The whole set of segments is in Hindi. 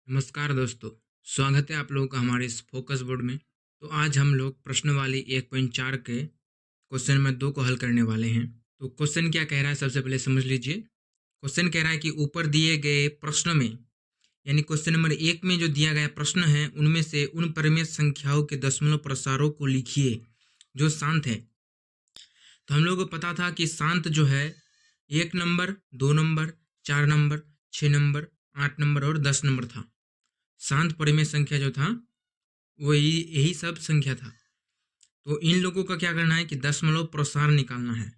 नमस्कार दोस्तों। स्वागत है आप लोगों का हमारे इस फोकस बोर्ड में। तो आज हम लोग प्रश्नवाली 1.4 के क्वेश्चन नंबर 2 को हल करने वाले हैं। तो क्वेश्चन क्या कह रहा है सबसे पहले समझ लीजिए। क्वेश्चन कह रहा है कि ऊपर दिए गए प्रश्न में यानी क्वेश्चन नंबर 1 में जो दिया गया प्रश्न है उनमें से उन परिमेय संख्याओं के दशमलव प्रसारों को लिखिए जो शांत है। तो हम लोगों को पता था कि शांत जो है 1 number, 2 number, 4 number, 6 number, 8 number और 10 नंबर था। शांत परिमेय संख्या जो था वो यही सब संख्या था। तो इन लोगों का क्या करना है कि दशमलव प्रसार निकालना है।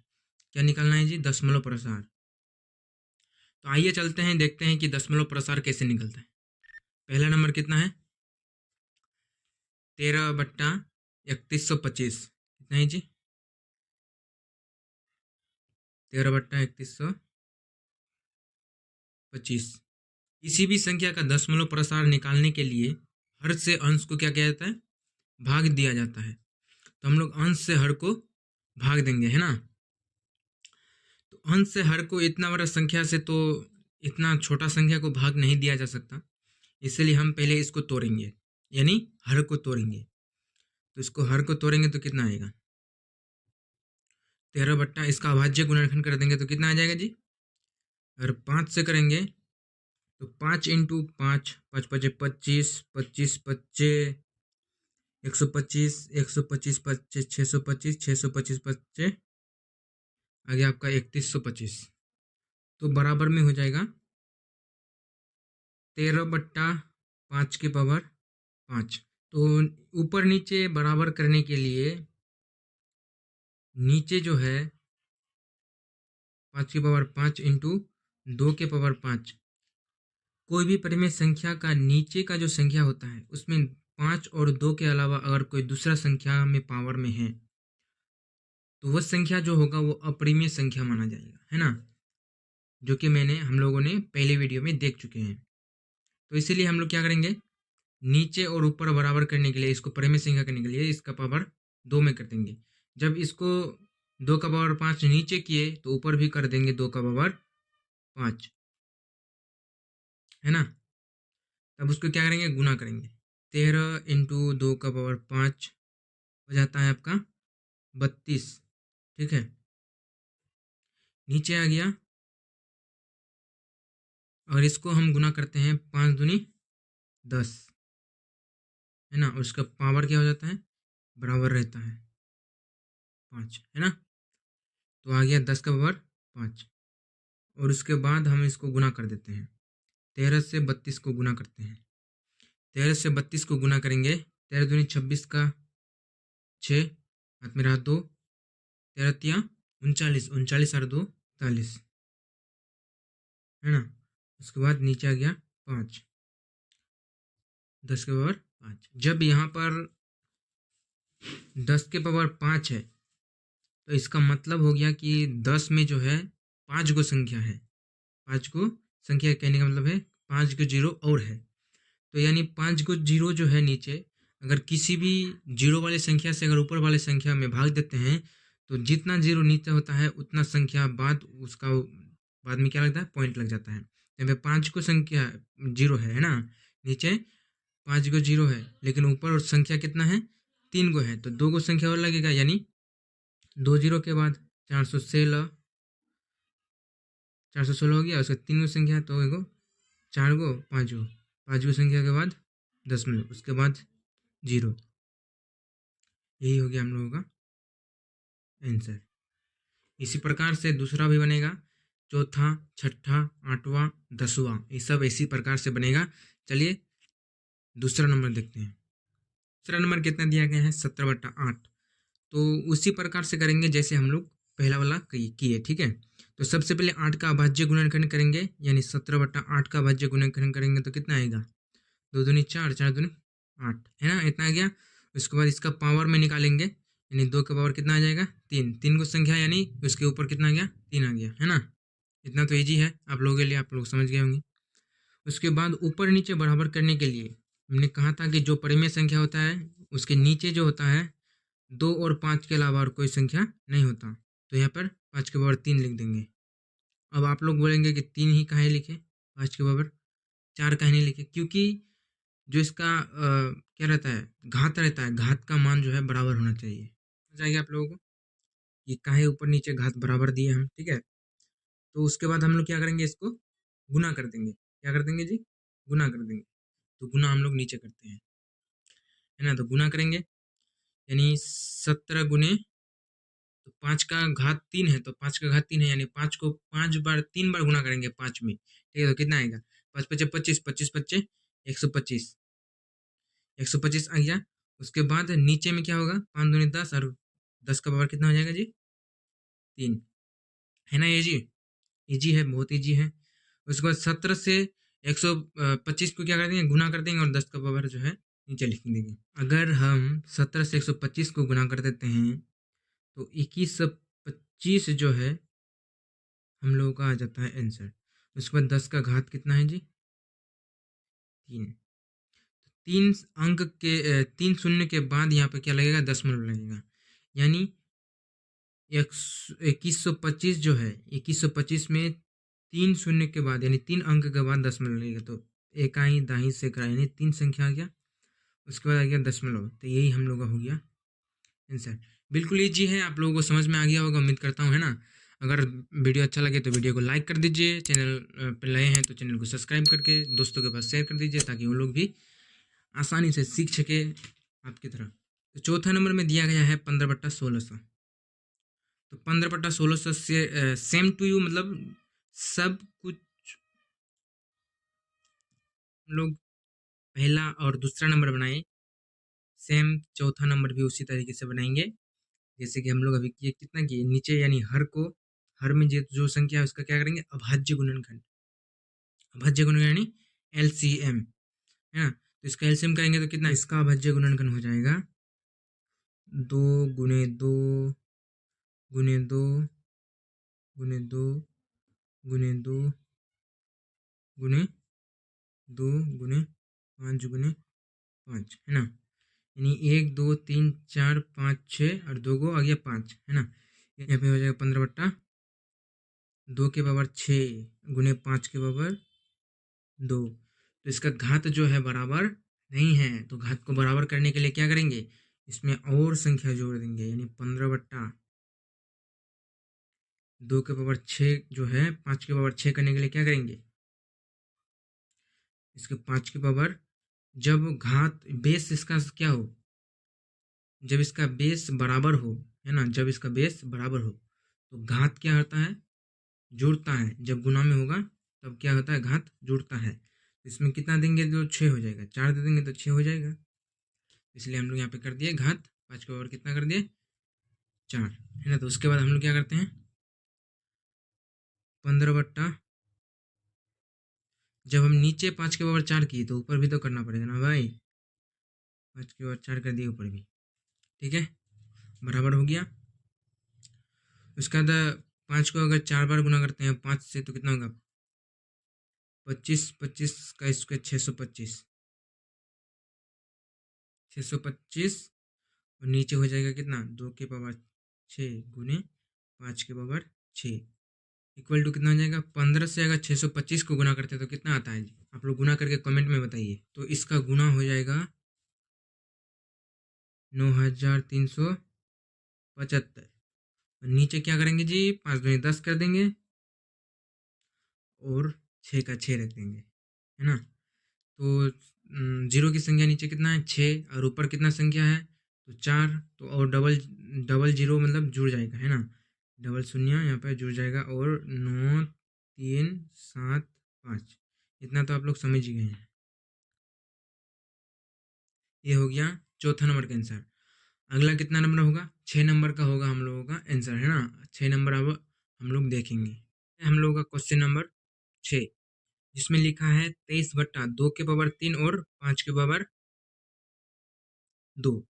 क्या निकालना है जी? दशमलव प्रसार। तो आइए चलते हैं, देखते हैं कि दशमलव प्रसार कैसे निकलता है। पहला नंबर कितना है? 13/3125। कितना है जी? 13/3125। किसी भी संख्या का दशमलव प्रसार निकालने के लिए हर से अंश को क्या किया जाता है? भाग दिया जाता है। तो हम लोग अंश से हर को भाग देंगे, है ना। तो अंश से हर को इतना बड़ा संख्या से तो इतना छोटा संख्या को भाग नहीं दिया जा सकता, इसलिए हम पहले इसको तोड़ेंगे, यानी हर को तोड़ेंगे। तो इसको हर को तोड़ेंगे तो कितना आएगा? 13 बट्टा इसका अभाज्य गुणनखंड कर देंगे तो कितना आ जाएगा जी? अगर 5 से करेंगे तो 5 इंटू 5, 5 पचे 25, 25 पच्चे 125, 125 पच्चे 625, 625 पच्चे आ गया आपका 3125। तो बराबर में हो जाएगा 13/5 के पावर 5। तो ऊपर नीचे बराबर करने के लिए नीचे जो है 5 की पावर 5 इंटू 2 के पावर 5। कोई भी परिमेय संख्या का नीचे का जो संख्या होता है उसमें 5 और 2 के अलावा अगर कोई दूसरा संख्या में पावर में है तो वह संख्या जो होगा वो अपरिमेय संख्या माना जाएगा, है ना, जो कि हम लोगों ने पहले वीडियो में देख चुके हैं। तो इसीलिए हम लोग क्या करेंगे, नीचे और ऊपर बराबर करने के लिए, इसको परिमेय संख्या करने के लिए इसका पावर 2 में कर देंगे। जब इसको 2 का पावर 5 नीचे किए तो ऊपर भी कर देंगे 2 का पावर 5, है ना। तब उसको क्या करेंगे, गुना करेंगे। 13 इंटू 2 का पावर 5 हो जाता है आपका 32, ठीक है। नीचे आ गया और इसको हम गुना करते हैं 5 दूनी 10, है ना, और उसका पावर क्या हो जाता है, बराबर रहता है 5, है ना। तो आ गया 10 का पावर 5 और उसके बाद हम इसको गुना कर देते हैं। 13 से 32 को गुना करते हैं। 13 से 32 को गुना करेंगे, 13 दूनी 26 का 6, हाथ में रहा 2, 13 तिया 39, 39 और 2 43, है ना। उसके बाद नीचे आ गया 5, 10 के पावर 5। जब यहाँ पर 10 के पावर 5 है तो इसका मतलब हो गया कि 10 में जो है 5 गो संख्या है। 5 को संख्या कहने का मतलब है 5 को जीरो और है। तो यानी 5 को जीरो जो है नीचे, अगर किसी भी जीरो वाले संख्या से अगर ऊपर वाले संख्या में भाग देते हैं तो जितना जीरो नीचे होता है उतना संख्या बाद उसका बाद में क्या लगता है, पॉइंट लग जाता है। यहाँ पे 5 को संख्या जीरो है ना, नीचे 5 को जीरो है, लेकिन ऊपर संख्या कितना है, 3 गो है, तो 2 गो संख्या और लगेगा, यानी 2 जीरो के बाद 416, 416 हो गया। उसका 3 गो संख्या तो एगो 4 गो 5 गो, 5 गो संख्या के बाद 10 में उसके बाद जीरो। यही हो गया हम लोगों का आंसर। इसी प्रकार से दूसरा भी बनेगा, चौथा, छठा, 8वां, 10वां, ये सब इसी प्रकार से बनेगा। चलिए दूसरा नंबर देखते हैं। दूसरा नंबर कितना दिया गया है, 17/8। तो उसी प्रकार से करेंगे जैसे हम लोग पहला वाला किए, ठीक है। तो सबसे पहले 8 का अभाज्य गुणनखंड करेंगे, यानी 17/8 का अभाज्य गुणनखंड करेंगे तो कितना आएगा, 2 दूनी 4, 4 दूनी 8, है ना, इतना आ गया। उसके बाद इसका पावर में निकालेंगे, यानी 2 का पावर कितना आ जाएगा, 3, 3 को संख्या, यानी उसके ऊपर कितना आ गया, 3 आ गया, है ना। इतना तो ईजी है आप लोगों के लिए, आप लोग समझ गए होंगे। उसके बाद ऊपर नीचे बराबर करने के लिए हमने कहा था कि जो परिमेय संख्या होता है उसके नीचे जो होता है 2 और 5 के अलावा और कोई संख्या नहीं होता। तो यहाँ पर 5 के पावर 3 लिख देंगे। अब आप लोग बोलेंगे कि 3 ही काहे लिखे, 5 के पावर 4 काहे नहीं लिखे, क्योंकि जो इसका क्या रहता है, घात रहता है, घात का मान जो है बराबर होना चाहिए। समझ आएगा आप लोगों को कि काहे ऊपर नीचे घात बराबर दिए हम, ठीक है। तो उसके बाद हम लोग क्या करेंगे, इसको गुना कर देंगे। क्या कर देंगे जी, गुना कर देंगे। तो गुना हम लोग नीचे करते हैं, है ना। तो गुना करेंगे यानी 17 गुने, तो 5 का घात 3 है, तो 5 का घात 3 है यानी 5 को 5 बार 3 बार गुना करेंगे 5 में, ठीक है। तो कितना आएगा, 5 पचे 25, 25 पच्चे 125, 125 आ गया। उसके बाद नीचे में क्या होगा, 5 दूनी 10 और 10 का पावर कितना हो जाएगा जी, 3, है ना। ये जी इजी है, बहुत इजी है। उसके बाद 17 से 125 को क्या कर देंगे, गुना कर देंगे और 10 का पावर जो है नीचे लिख देंगे। अगर हम 17 से 125 को गुना कर देते हैं तो 2125 जो है हम लोगों का आ जाता है आंसर। उसके बाद 10 का घात कितना है जी, 3। 3 अंक के 3 शून्य के बाद यहाँ पे क्या लगेगा, दशमलव लगेगा, यानी 2125 जो है, 2125 में 3 शून्य के बाद यानी 3 अंक के बाद दशमलव लगेगा। तो एकाई दाही से करा यानी 3 संख्या आ गया, उसके बाद आ गया दशमलव। तो यही हम लोग का हो गया आंसर। बिल्कुल ईजी है, आप लोगों को समझ में आ गया होगा उम्मीद करता हूँ, है ना। अगर वीडियो अच्छा लगे तो वीडियो को लाइक कर दीजिए, चैनल पर नए हैं तो चैनल को सब्सक्राइब करके दोस्तों के पास शेयर कर दीजिए, ताकि वो लोग भी आसानी से सीख सके आपकी तरह। तो चौथा नंबर में दिया गया है 15/1600। तो 15/1600 से सेम टू यू, मतलब सब कुछ हम लोग पहला और दूसरा नंबर बनाए, सेम चौथा नंबर भी उसी तरीके से बनाएंगे जैसे कि हम लोग अभी किए। कितना किए, नीचे यानी हर को, हर में जो संख्या है उसका क्या करेंगे, अभाज्य गुणनखंड। अभाज्य गुणनखंड यानी एलसीएम, है ना। तो इसका एलसीएम करेंगे तो कितना, इसका अभाज्य गुणनखंड हो जाएगा 2 गुने 2 गुने 2 गुने 2 गुने 2 गुने 2 गुने 5 गुने 5, है ना। यानी 1 2 3 4 5 6 और 2 को आ गया 5, है ना। यहाँ पे हो जाएगा 15/2 के पावर 6 गुने 5 के पावर 2। तो इसका घात जो है बराबर नहीं है, तो घात को बराबर करने के लिए क्या करेंगे, इसमें और संख्या जोड़ देंगे, यानी 15/2 के पावर 6 जो है 5 के पावर 6 करने के लिए क्या करेंगे, इसके 5 के पावर, जब घात बेस इसका क्या हो, जब इसका बेस बराबर हो, है ना, जब इसका बेस बराबर हो तो घात क्या होता है, जुड़ता है। जब गुना में होगा तब क्या होता है, घात जुड़ता है। तो इसमें कितना देंगे, जो 6 हो जाएगा, 4 दे देंगे तो 6 हो जाएगा। इसलिए हम लोग यहाँ पे कर दिए घात 5 के पावर कितना कर दिए, 4, है ना। तो उसके बाद हम लोग क्या करते हैं, 15 जब हम नीचे 5 के पावर 4 किए तो ऊपर भी तो करना पड़ेगा ना भाई, 5 के पावर 4 कर दिए ऊपर भी, ठीक है, बराबर हो गया। उसके बाद 5 को अगर 4 बार गुना करते हैं 5 से तो कितना होगा, 25, 25 का स्क्वायर 625, 625 और नीचे हो जाएगा कितना, 2 के पावर 6 गुने 5 के पावर 6 इक्वल टू कितना हो जाएगा, 15 से अगर 625 को गुना करते हैं तो कितना आता है जी, आप लोग गुना करके कमेंट में बताइए। तो इसका गुना हो जाएगा 9375। नीचे क्या करेंगे जी, 5 दूनी 10 कर देंगे और 6 का 6 रख देंगे, है ना। तो जीरो की संख्या नीचे कितना है, 6, और ऊपर कितना संख्या है तो 4, तो और डबल डबल जीरो मतलब जुड़ जाएगा, है ना, डबल शून्य यहाँ पर जुड़ जाएगा, और 9 3 7 5, इतना तो आप लोग समझ ही गए हैं। ये हो गया चौथा नंबर का आंसर। अगला कितना नंबर होगा, 6 नंबर का होगा हम लोगों का आंसर, है ना। 6 नंबर अब हम लोग देखेंगे। हम लोगों का क्वेश्चन नंबर 6, जिसमें लिखा है 23/2 के पावर 3 और 5 के पावर 2,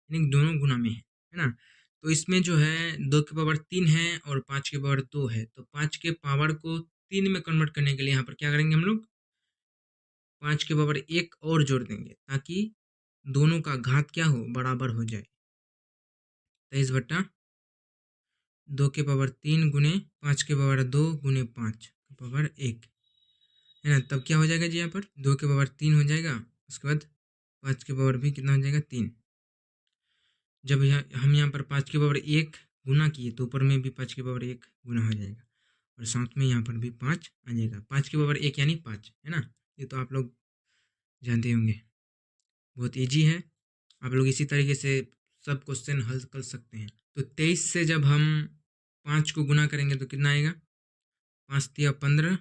यानी दोनों गुना में है ना। तो इसमें जो है 2 के पावर 3 है और 5 के पावर 2 है, तो 5 के पावर को 3 में कन्वर्ट करने के लिए यहाँ पर क्या करेंगे हम लोग, 5 के पावर 1 और जोड़ देंगे, ताकि दोनों का घात क्या हो, बराबर हो जाए। 23/2 के पावर 3 गुने 5 के पावर 2 गुने 5 के पावर 1, है ना। तब क्या हो जाएगा जी यहाँ पर 2 के पावर 3 हो जाएगा, उसके बाद 5 के पावर भी कितना हो जाएगा 3। जब हम यहाँ पर 5 के पावर 1 गुना किए तो ऊपर में भी 5 के पावर 1 गुना हो जाएगा और साथ में यहाँ पर भी 5 आ जाएगा। 5 के पावर 1 यानी 5, है ना। ये तो आप लोग जानते होंगे, बहुत ईजी है। आप लोग इसी तरीके से सब क्वेश्चन हल कर सकते हैं। तो 23 से जब हम 5 को गुना करेंगे तो कितना आएगा, 5 तिया 15,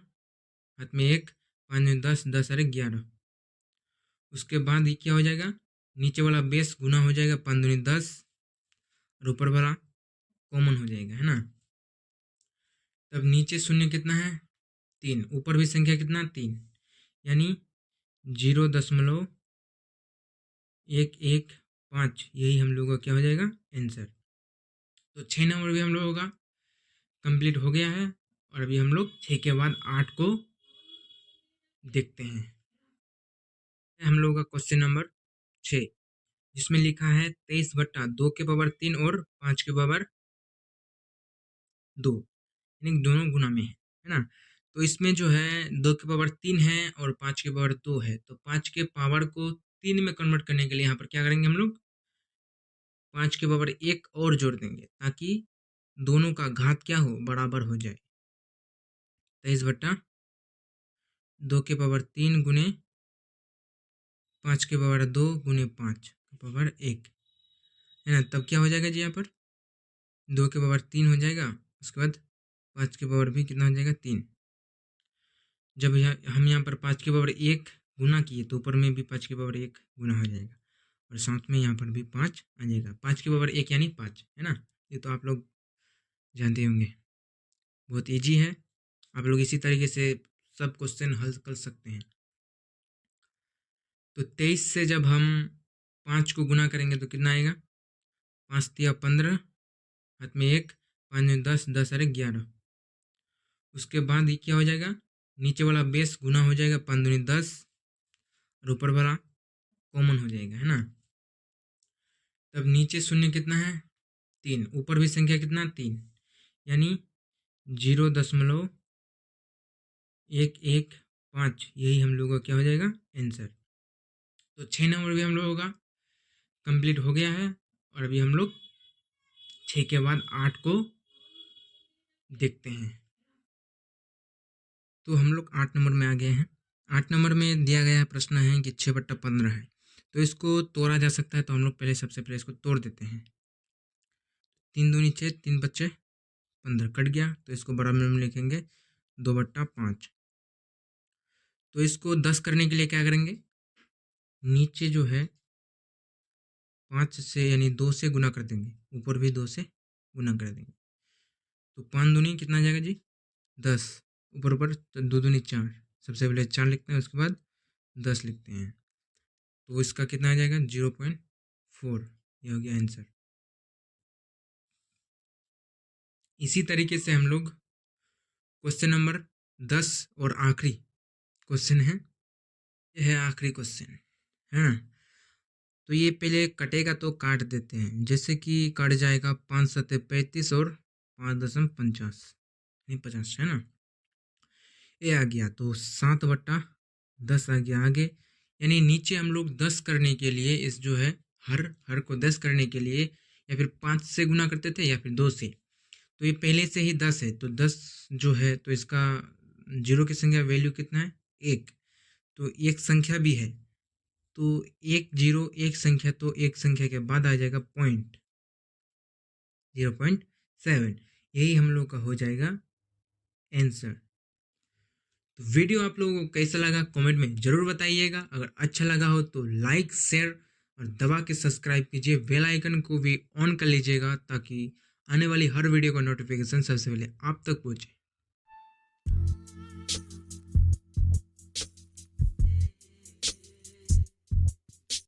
हाथ में 1, 5 में 10, 10 अरे 11। उसके बाद ये क्या हो जाएगा, नीचे वाला बेस गुना हो जाएगा, 5 दूनी 10 और ऊपर वाला कॉमन हो जाएगा, है ना। तब नीचे शून्य कितना है 3, ऊपर भी संख्या कितना 3, यानी 0.115, यही हम लोगों का क्या हो जाएगा आंसर। तो 6 नंबर भी हम लोगों का कंप्लीट हो गया है और अभी हम लोग 6 के बाद 8 को देखते हैं। हम लोगों का क्वेश्चन नंबर 6, जिसमें लिखा है 23/2 के पावर 3 और 5 के पावर 2, यानी दोनों गुना में है ना। तो इसमें जो है 2 के पावर 3 है और 5 के पावर 2 है, तो 5 के पावर को 3 में कन्वर्ट करने के लिए यहाँ पर क्या करेंगे हम लोग, 5 के पावर 1 और जोड़ देंगे ताकि दोनों का घात क्या हो, बराबर हो जाए। 23/2 के पावर 3 गुने 5 के पावर 2 गुने 5 के पावर 1, है ना। तब क्या हो जाएगा जी यहाँ पर 2 के पावर 3 हो जाएगा, उसके बाद 5 के पावर भी कितना हो जाएगा 3। जब हम यहाँ पर 5 के पावर 1 गुना किए तो ऊपर में भी 5 के पावर 1 गुना हो जाएगा और साथ में यहाँ पर भी 5 आ जाएगा। 5 के पावर 1 यानी 5, है ना। ये तो आप लोग जानते होंगे, बहुत ईजी है। आप लोग इसी तरीके से सब क्वेश्चन हल कर सकते हैं। तो 23 से जब हम 5 को गुना करेंगे तो कितना आएगा, 5 तिया 15, हाथ में 1, 5 में 10, 10 अरे 11। उसके बाद ये क्या हो जाएगा, नीचे वाला बेस गुना हो जाएगा, 5 दूनी 10 और ऊपर वाला कॉमन हो जाएगा, है ना। तब नीचे शून्य कितना है 3, ऊपर भी संख्या कितना 3, यानी 0.115, यही हम लोगों का क्या हो जाएगा आंसर। तो 6 नंबर भी हम लोगों का कंप्लीट हो गया है और अभी हम लोग 6 के बाद 8 को देखते हैं। तो हम लोग 8 नंबर में आ गए हैं। 8 नंबर में दिया गया प्रश्न है कि 6/15 है, तो इसको तोड़ा जा सकता है। तो हम लोग पहले सबसे पहले इसको तोड़ देते हैं। 3 दूनी 6, 3 बच्चे 15 कट गया, तो इसको बराबर में लिखेंगे 2/5। तो इसको 10 करने के लिए क्या करेंगे, नीचे जो है 5 से यानी 2 से गुना कर देंगे, ऊपर भी 2 से गुना कर देंगे। तो 5 दूनी कितना जाएगा जी 10, ऊपर ऊपर तो 2 दूनी 4, सबसे पहले 4 लिखते हैं, उसके बाद 10 लिखते हैं। तो इसका कितना आ जाएगा 0.4, ये हो गया आंसर। इसी तरीके से हम लोग क्वेश्चन नंबर 10 और आखिरी क्वेश्चन है, ये है आखिरी क्वेश्चन, है ना। तो ये पहले कटेगा तो काट देते हैं, जैसे कि कट जाएगा 5 सत्ते 35 और 5.50 नहीं 50, है ना। ये आ गया तो 7/10 आ गया आगे, यानी नीचे हम लोग 10 करने के लिए इस जो है हर को 10 करने के लिए या फिर 5 से गुना करते थे या फिर 2 से। तो ये पहले से ही 10 है, तो 10 जो है तो इसका जीरो की संख्या वैल्यू कितना है 1, तो एक संख्या भी है, तो 1 0 एक संख्या, तो एक संख्या के बाद आ जाएगा 0.7, यही हम लोग का हो जाएगा आंसर। तो वीडियो आप लोगों को कैसा लगा कमेंट में जरूर बताइएगा। अगर अच्छा लगा हो तो लाइक शेयर और दबा के सब्सक्राइब कीजिए, बेल आइकन को भी ऑन कर लीजिएगा ताकि आने वाली हर वीडियो का नोटिफिकेशन सबसे पहले आप तक पहुंचे।